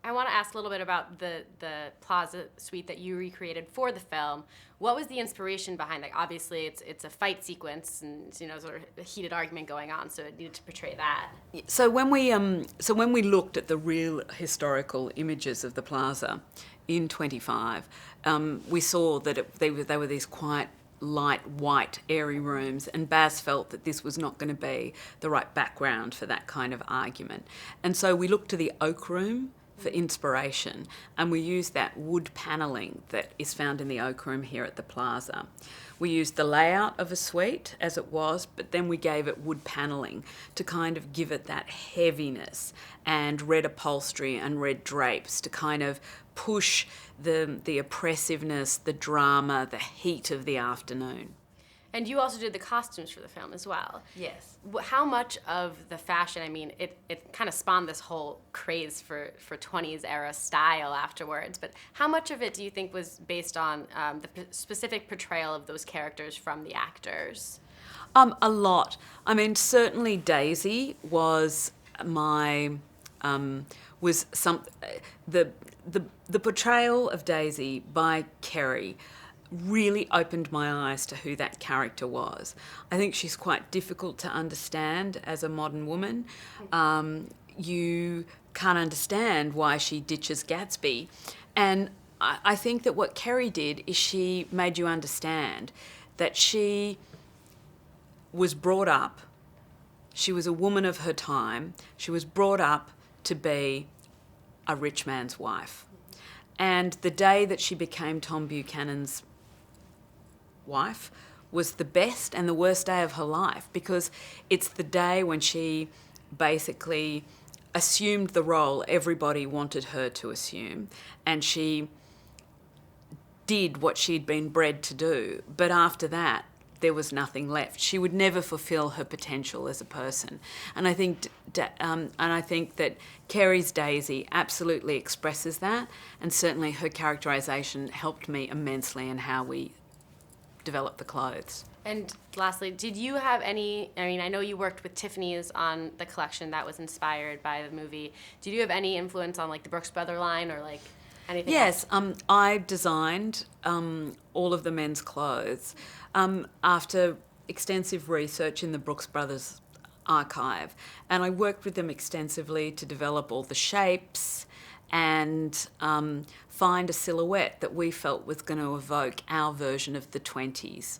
I want to ask a little bit about the Plaza Suite that you recreated for the film. What was the inspiration behind that? Obviously, it's a fight sequence and sort of a heated argument going on, so it needed to portray that. So when we looked at the real historical images of the Plaza in 25, we saw that they were these quite light white airy rooms, and Baz felt that this was not going to be the right background for that kind of argument. And so we looked to the Oak Room for inspiration, and we used that wood panelling that is found in the Oak Room here at the Plaza. We used the layout of a suite as it was, but then we gave it wood panelling to kind of give it that heaviness, and red upholstery and red drapes to kind of push the oppressiveness, the drama, the heat of the afternoon. And you also did the costumes for the film as well. Yes. How much of the fashion, I mean, it kind of spawned this whole craze for 20s era style afterwards, but how much of it do you think was based on the specific portrayal of those characters from the actors? A lot. I mean, certainly Daisy was my, the portrayal of Daisy by Kerry really opened my eyes to who that character was. I think she's quite difficult to understand as a modern woman. You can't understand why she ditches Gatsby. And I think that what Kerry did is she made you understand that she was brought up, she was a woman of her time, she was brought up to be a rich man's wife. And the day that she became Tom Buchanan's wife was the best and the worst day of her life, because it's the day when she basically assumed the role everybody wanted her to assume, and she did what she'd been bred to do. But after that, there was nothing left. She would never fulfill her potential as a person. And I think that Kerry's Daisy absolutely expresses that, and certainly her characterisation helped me immensely in how we develop the clothes. And lastly, did you have any, I mean, I know you worked with Tiffany's on the collection that was inspired by the movie. Did you have any influence on like the Brooks Brothers line or like anything Yes, else? I designed all of the men's clothes after extensive research in the Brooks Brothers archive, and I worked with them extensively to develop all the shapes and find a silhouette that we felt was going to evoke our version of the 20s.